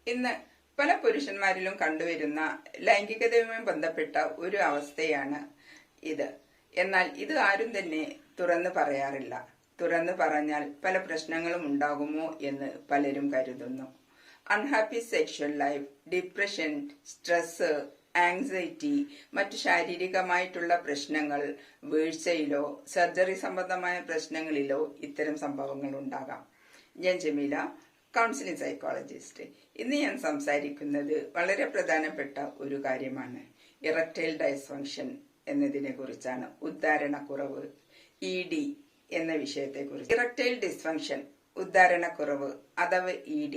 ഇന്ന് പല പുരുഷന്മാരിലും കണ്ടുവരുന്ന ലൈംഗികതയുമായി ബന്ധപ്പെട്ട ഒരു അവസ്ഥയാണ് ഇത്. എന്നാൽ ഇത് ആരും തന്നെ തുറന്നു പറയാറില്ല. തുറന്നു പറഞ്ഞാൽ പല പ്രശ്നങ്ങളും ഉണ്ടാകുമോ എന്ന് പലരും കരുതുന്നു. Unhappy sexual life, depression, stress, anxiety, മറ്റു ശാരീരികമായിട്ടുള്ള പ്രശ്നങ്ങൾ, വീഴ്ചയിലോ സർജറി സംബന്ധമായ പ്രശ്നങ്ങളിലോ ഇത്തരം സംഭവങ്ങൾ ഉണ്ടാകാം. ഞാൻ ജമീല, കൗൺസിലിംഗ് സൈക്കോളജിസ്റ്റ്. ഇന്ന് ഞാൻ സംസാരിക്കുന്നത് വളരെ പ്രധാനപ്പെട്ട ഒരു കാര്യമാണ്. ഇറക്ടൈൽ ഡൈസ്ഫങ്ഷൻ എന്നതിനെ കുറിച്ചാണ്. ഉദ്ധാരണക്കുറവ്, ED എന്ന വിഷയത്തെക്കുറിച്ച്. ഇറക്ടൈൽ ഡിസ്ഫങ്ഷൻ, ഉദ്ധാരണക്കുറവ് അഥവാ ED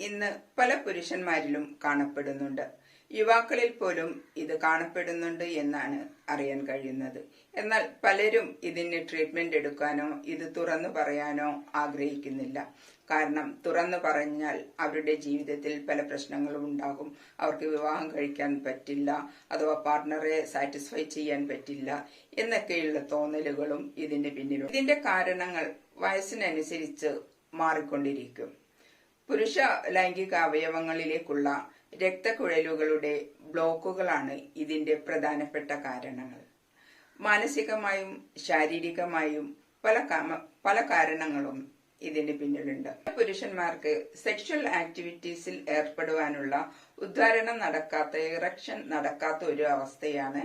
ഇന്ന് പല പുരുഷന്മാരിലും കാണപ്പെടുന്നുണ്ട്. യുവാക്കളിൽ പോലും ഇത് കാണപ്പെടുന്നുണ്ട് എന്നാണ് അറിയാൻ കഴിയുന്നത്. എന്നാൽ പലരും ഇതിന് ട്രീറ്റ്മെന്റ് എടുക്കാനോ ഇത് തുറന്നു പറയാനോ ആഗ്രഹിക്കുന്നില്ല. കാരണം തുറന്നു പറഞ്ഞാൽ അവരുടെ ജീവിതത്തിൽ പല പ്രശ്നങ്ങളും ഉണ്ടാകും. അവർക്ക് വിവാഹം കഴിക്കാൻ പറ്റില്ല, അഥവാ പാർട്ട്ണറെ സാറ്റിസ്ഫൈ ചെയ്യാൻ പറ്റില്ല എന്നൊക്കെയുള്ള തോന്നലുകളും ഇതിന്റെ പിന്നിലുണ്ട്. ഇതിന്റെ കാരണങ്ങൾ വയസ്സിനനുസരിച്ച് മാറിക്കൊണ്ടിരിക്കും. പുരുഷ ലൈംഗിക അവയവങ്ങളിലേക്കുള്ള രക്തക്കുഴലുകളുടെ ബ്ലോക്കുകളാണ് ഇതിന്റെ പ്രധാനപ്പെട്ട കാരണങ്ങൾ. മാനസികമായും ശാരീരികമായും പല കാരണങ്ങളും ഇതിന് പിന്നിലുണ്ട്. പുരുഷന്മാർക്ക് സെക്ഷൽ ആക്ടിവിറ്റീസിൽ ഏർപ്പെടുവാനുള്ള ഉദ്ധാരണം നടക്കാത്ത, ഇറക്ഷൻ നടക്കാത്ത ഒരു അവസ്ഥയാണ്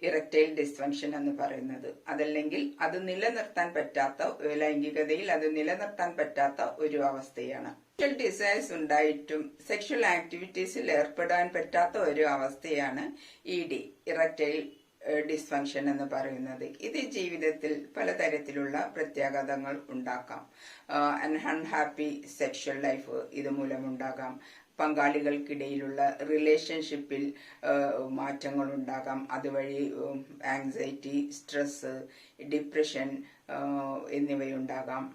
ഇറക്ടൈൽ ഡിസ്ഫങ്ഷൻ എന്ന് പറയുന്നത്. അതല്ലെങ്കിൽ അത് നിലനിർത്താൻ പറ്റാത്ത, ലൈംഗികതയിൽ അത് നിലനിർത്താൻ പറ്റാത്ത ഒരു അവസ്ഥയാണ്. സെക്ഷൽ ഡിസയേഴ്സ് ഉണ്ടായിട്ടും സെക്ഷൽ ആക്ടിവിറ്റീസിൽ ഏർപ്പെടാൻ പറ്റാത്ത ഒരു അവസ്ഥയാണ് ED, ഇറക്ടൈൽ ഡിസ്ഫങ്ഷൻ എന്ന് പറയുന്നത്. ഇത് ജീവിതത്തിൽ പലതരത്തിലുള്ള പ്രത്യാഘാതങ്ങൾ ഉണ്ടാക്കാം. അൺഹാപ്പി സെക്ഷൽ ലൈഫ് ഇതുമൂലമുണ്ടാകാം. പങ്കാളികൾക്കിടയിലുള്ള റിലേഷൻഷിപ്പിൽ മാറ്റങ്ങൾ ഉണ്ടാകാം. അതുവഴി ആങ്സൈറ്റി, സ്ട്രെസ്, ഡിപ്രഷൻ എന്നിവയുണ്ടാകാം.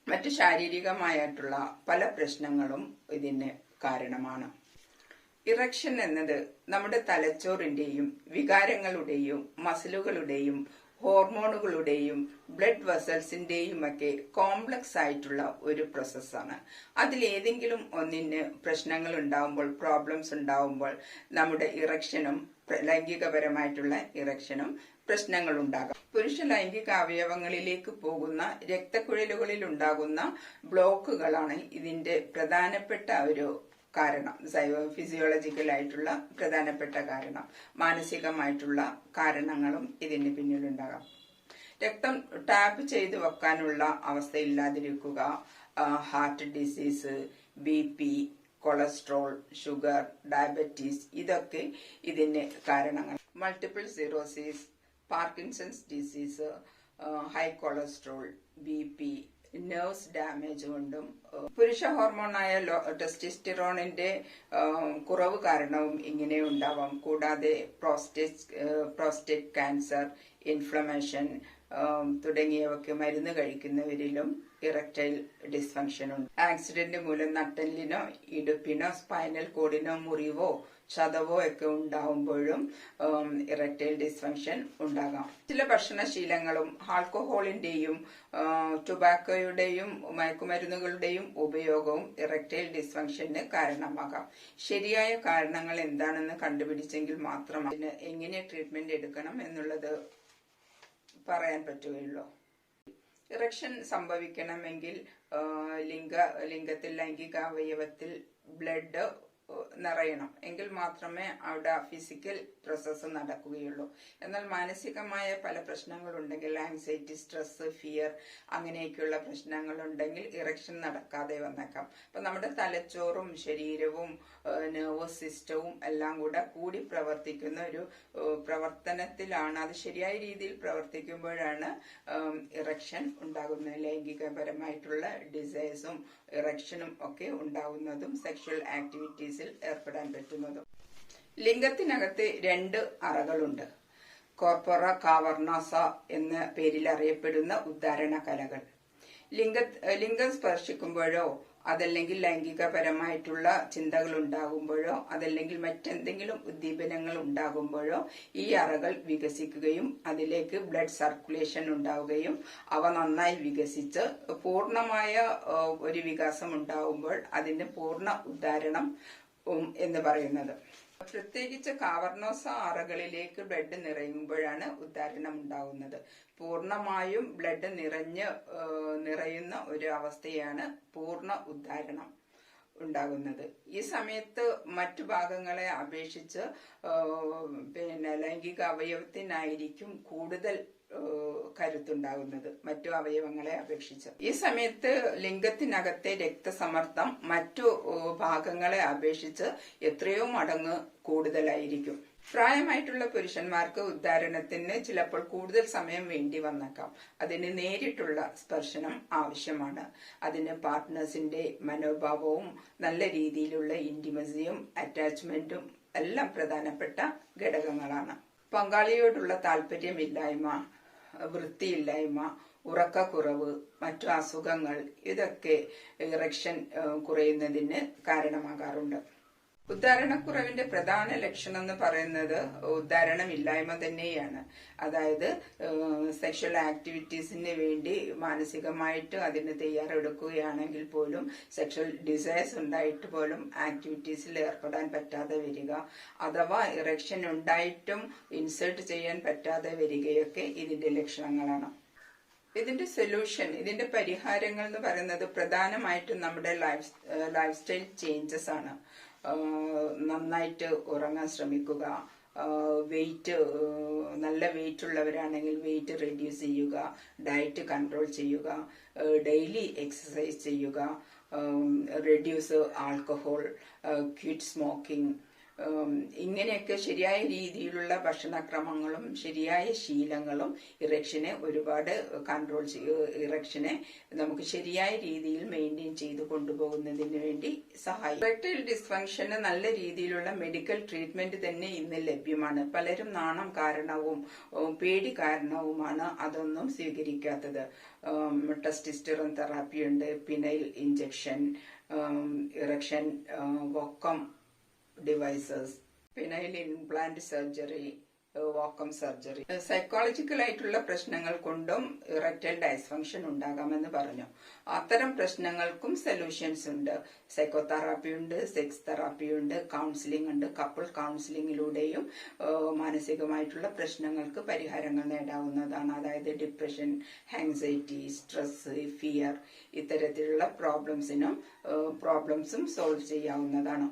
മറ്റു ശാരീരികമായിട്ടുള്ള പല പ്രശ്നങ്ങളും ഇതിന് കാരണമാണ്. ഇറക്ഷൻ എന്നത് നമ്മുടെ തലച്ചോറിന്റെയും വികാരങ്ങളുടെയും മസിലുകളുടെയും ഹോർമോണുകളുടെയും ബ്ലഡ് വെസൽസിന്റെയും ഒക്കെ കോംപ്ലക്സ് ആയിട്ടുള്ള ഒരു പ്രോസസ്സാണ്. അതിലേതെങ്കിലും ഒന്നിന് പ്രശ്നങ്ങൾ ഉണ്ടാവുമ്പോൾ, പ്രോബ്ലംസ് ഉണ്ടാവുമ്പോൾ നമ്മുടെ ഇറക്ഷനും, ലൈംഗികപരമായിട്ടുള്ള ഇറക്ഷനും പ്രശ്നങ്ങൾ ഉണ്ടാകാം. പുരുഷ ലൈംഗിക അവയവങ്ങളിലേക്ക് പോകുന്ന രക്തക്കുഴലുകളിൽ ഉണ്ടാകുന്ന ബ്ലോക്കുകളാണ് ഇതിന്റെ പ്രധാനപ്പെട്ട ഒരു കാരണം. ഫിസിയോളജിക്കൽ ആയിട്ടുള്ള പ്രധാനപ്പെട്ട കാരണം. മാനസികമായിട്ടുള്ള കാരണങ്ങളും ഇതിന് പിന്നിലുണ്ടാകാം. രക്തം ടാപ്പ് ചെയ്ത് വെക്കാനുള്ള അവസ്ഥയില്ലാതിരിക്കുക, heart disease, BP, cholesterol, sugar, diabetes ഇതൊക്കെ ഇതിന് കാരണങ്ങൾ. Multiple sclerosis, Parkinson's disease, high cholesterol, BP, nerves damage കൊണ്ടും പുരുഷ ഹോർമോണായ ടെസ്റ്റോസ്റ്റെറോണിന്റെ കുറവ് കാരണവും ഇങ്ങനെ ഉണ്ടാവാം. കൂടാതെ പ്രോസ്റ്റേറ്റ് ക്യാൻസർ, ഇൻഫ്ലമേഷൻ തുടങ്ങിയവയ്ക്ക് മരുന്ന് കഴിക്കുന്നവരിലും ഇറക്ടൈൽ ഡിസ്ഫങ്ഷൻ ഉണ്ട്. ആക്സിഡന്റ് മൂലം നട്ടെല്ലിനോ ഇടുപ്പിനോ സ്പൈനൽ കോഡിനോ മുറിവോ ചതവോ ഒക്കെ ഉണ്ടാവുമ്പോഴും ഇറക്ടൈൽ ഡിസ്ഫങ്ഷൻ ഉണ്ടാകാം. ചില ഭക്ഷണശീലങ്ങളും ആൽക്കഹോളിന്റെയും ടൊബാക്കോയുടെയും മയക്കുമരുന്നുകളുടെയും ഉപയോഗവും ഇറക്ടൈൽ ഡിസ്ഫങ്ഷന് കാരണമാകാം. ശരിയായ കാരണങ്ങൾ എന്താണെന്ന് കണ്ടുപിടിച്ചെങ്കിൽ മാത്രം അതിന് എങ്ങനെ ട്രീറ്റ്മെന്റ് എടുക്കണം എന്നുള്ളത് പറയാൻ പറ്റുകയുള്ളൂ. ഇറക്ഷൻ സംഭവിക്കണമെങ്കിൽ ലിംഗത്തിൽ, ലൈംഗിക അവയവത്തിൽ ബ്ലഡ് നിറയണം. എങ്കിൽ മാത്രമേ അവിടെ ഫിസിക്കൽ പ്രോസസ്സ് നടക്കുകയുള്ളൂ. എന്നാൽ മാനസികമായ പല പ്രശ്നങ്ങളുണ്ടെങ്കിൽ, ആങ്സൈറ്റി, സ്ട്രെസ്, ഫിയർ അങ്ങനെയൊക്കെയുള്ള പ്രശ്നങ്ങളുണ്ടെങ്കിൽ ഇറക്ഷൻ നടക്കാതെ വന്നേക്കാം. അപ്പൊ നമ്മുടെ തലച്ചോറും ശരീരവും നെർവസ് സിസ്റ്റവും എല്ലാം കൂടി പ്രവർത്തിക്കുന്ന ഒരു പ്രവർത്തനത്തിലാണ്. അത് ശരിയായ രീതിയിൽ പ്രവർത്തിക്കുമ്പോഴാണ് ഇറക്ഷൻ ഉണ്ടാകുന്നത്. ലൈംഗികപരമായിട്ടുള്ള ഡിസയേഴ്സും ഇറക്ഷനും ഒക്കെ ഉണ്ടാകുന്നതും സെക്ഷൽ ആക്ടിവിറ്റീസിൽ ഏർപ്പെടാൻ പറ്റുന്നതും. ലിംഗത്തിനകത്ത് 2 അറകളുണ്ട്. കോർപ്പറ കാവർണാസ എന്ന പേരിൽ അറിയപ്പെടുന്ന ഉദ്ധാരണ കലകൾ. ലിംഗം സ്പർശിക്കുമ്പോഴോ അതല്ലെങ്കിൽ ലൈംഗികപരമായിട്ടുള്ള ചിന്തകൾ ഉണ്ടാകുമ്പോഴോ അതല്ലെങ്കിൽ മറ്റെന്തെങ്കിലും ഉദ്ദീപനങ്ങൾ ഉണ്ടാകുമ്പോഴോ ഈ അറകൾ വികസിക്കുകയും അതിലേക്ക് ബ്ലഡ് സർക്കുലേഷൻ ഉണ്ടാവുകയും അവ നന്നായി വികസിച്ച് പൂർണ്ണമായ ഒരു വികാസം ഉണ്ടാവുമ്പോൾ അതിന്റെ പൂർണ്ണ ഉദ്ധാരണം എന്ന് പറയുന്നത്. പ്രത്യേകിച്ച് കാവർണോസ അറകളിലേക്ക് ബ്ലഡ് നിറയുമ്പോഴാണ് ഉദ്ധാരണം ഉണ്ടാവുന്നത്. പൂർണ്ണമായും ബ്ലഡ് നിറയുന്ന ഒരു അവസ്ഥയാണ് പൂർണ്ണ ഉദ്ധാരണം ഉണ്ടാകുന്നത്. ഈ സമയത്ത് മറ്റു ഭാഗങ്ങളെ അപേക്ഷിച്ച് ലൈംഗിക അവയവത്തിനായിരിക്കും കൂടുതൽ കരുത്തുണ്ടാകുന്നത് മറ്റു അവയവങ്ങളെ അപേക്ഷിച്ച്. ഈ സമയത്ത് ലിംഗത്തിനകത്തെ രക്തസമ്മർദ്ദം മറ്റു ഭാഗങ്ങളെ അപേക്ഷിച്ച് എത്രയോ മടങ്ങ് കൂടുതലായിരിക്കും. പ്രായമായിട്ടുള്ള പുരുഷന്മാർക്ക് ഉദ്ധാരണത്തിന് ചിലപ്പോൾ കൂടുതൽ സമയം വേണ്ടി വന്നേക്കാം. അതിന് നേരിട്ടുള്ള സ്പർശനം ആവശ്യമാണ്. അതിന് പാർട്ട്നേഴ്സിന്റെ മനോഭാവവും നല്ല രീതിയിലുള്ള ഇന്റിമസിയും അറ്റാച്ച്മെന്റും എല്ലാം പ്രധാനപ്പെട്ട ഘടകങ്ങളാണ്. പങ്കാളിയോടുള്ള താല്പര്യമില്ലായ്മ, വൃത്തിയില്ലായ്മ, ഉറക്കക്കുറവ്, മറ്റു അസുഖങ്ങൾ ഇതൊക്കെ ഇറക്ഷൻ കുറയുന്നതിന് കാരണമാകാറുണ്ട്. ഉദ്ധാരണക്കുറവിന്റെ പ്രധാന ലക്ഷണം എന്ന് പറയുന്നത് ഉദ്ധാരണമില്ലായ്മ തന്നെയാണ്. അതായത് സെക്ഷൽ ആക്ടിവിറ്റീസിന് വേണ്ടി മാനസികമായിട്ട് അതിന് തയ്യാറെടുക്കുകയാണെങ്കിൽ പോലും സെക്ഷൽ ഡിസയേഴ്സ് ഉണ്ടായിട്ട് പോലും ആക്ടിവിറ്റീസിൽ ഏർപ്പെടാൻ പറ്റാതെ വരിക, അഥവാ ഇറക്ഷൻ ഉണ്ടായിട്ടും ഇൻസേർട്ട് ചെയ്യാൻ പറ്റാതെ വരികയൊക്കെ ഇതിന്റെ ലക്ഷണങ്ങളാണ്. ഇതിന്റെ സൊല്യൂഷൻ, ഇതിന്റെ പരിഹാരങ്ങൾ എന്ന് പറയുന്നത് പ്രധാനമായിട്ടും നമ്മുടെ ലൈഫ് സ്റ്റൈൽ ചേഞ്ചസ് ആണ്. നന്നായിട്ട് ഉറങ്ങാൻ ശ്രമിക്കുക, നല്ല വെയിറ്റ് ഉള്ളവരാണെങ്കിൽ വെയിറ്റ് റെഡ്യൂസ് ചെയ്യുക, ഡയറ്റ് കൺട്രോൾ ചെയ്യുക, ഡെയിലി എക്സസൈസ് ചെയ്യുക, റെഡ്യൂസ് ആൽക്കഹോൾ, ക്വിറ്റ് സ്മോക്കിംഗ്, ഇങ്ങനെയൊക്കെ ശരിയായ രീതിയിലുള്ള ഭക്ഷണക്രമങ്ങളും ശരിയായ ശീലങ്ങളും ഇറക്ഷനെ ഒരുപാട് കൺട്രോൾ ഇറക്ഷനെ നമുക്ക് ശരിയായ രീതിയിൽ മെയിൻറ്റെയിൻ ചെയ്ത് കൊണ്ടുപോകുന്നതിന് വേണ്ടി സഹായിക്കും. ഇറക്ടൈൽ ഡിസ്ഫങ്ഷന് നല്ല രീതിയിലുള്ള മെഡിക്കൽ ട്രീറ്റ്മെന്റ് തന്നെ ഇന്ന് ലഭ്യമാണ്. പലരും നാണം കാരണവും പേടി കാരണവുമാണ് അതൊന്നും സ്വീകരിക്കാത്തത്. ടെസ്റ്റോസ്റ്റെറോൺ തെറാപ്പി ഉണ്ട്, penile injection, erection vacuum devices, penile implant surgery, vacuum surgery. Psychological ആയിട്ടുള്ള പ്രശ്നങ്ങൾ കൊണ്ടും ഇറക്ടൈൽ ഡൈസ്ഫങ്ഷൻ ഉണ്ടാകാമെന്ന് പറഞ്ഞു. അത്തരം പ്രശ്നങ്ങൾക്കും സൊല്യൂഷൻസ് ഉണ്ട്. സൈക്കോതെറാപ്പി ഉണ്ട്, സെക്സ് തെറാപ്പി ഉണ്ട്, കൗൺസിലിംഗ് ഉണ്ട്. കപ്പിൾ കൗൺസിലിംഗിലൂടെയും മാനസികമായിട്ടുള്ള പ്രശ്നങ്ങൾക്ക് പരിഹാരങ്ങൾ നേടാവുന്നതാണ്. അതായത് ഡിപ്രഷൻ, ആങ്സൈറ്റി, സ്ട്രെസ്, ഫിയർ ഇത്തരത്തിലുള്ള പ്രോബ്ലംസും സോൾവ് ചെയ്യാവുന്നതാണ്.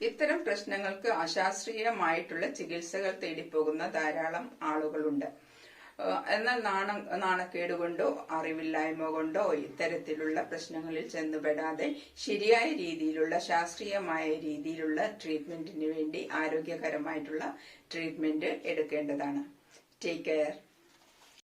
ഇത്തരം പ്രശ്നങ്ങൾക്ക് അശാസ്ത്രീയമായിട്ടുള്ള ചികിത്സകൾ തേടിപ്പോകുന്ന ധാരാളം ആളുകളുണ്ട്. എന്നാൽ നാണക്കേട് കൊണ്ടോ അറിവില്ലായ്മ കൊണ്ടോ ഇത്തരത്തിലുള്ള പ്രശ്നങ്ങളിൽ ചെന്നുപെടാതെ ശരിയായ രീതിയിലുള്ള ശാസ്ത്രീയമായ രീതിയിലുള്ള ട്രീറ്റ്മെന്റിന് വേണ്ടി ആരോഗ്യകരമായിട്ടുള്ള ട്രീറ്റ്മെന്റ് എടുക്കേണ്ടതാണ്. Take care.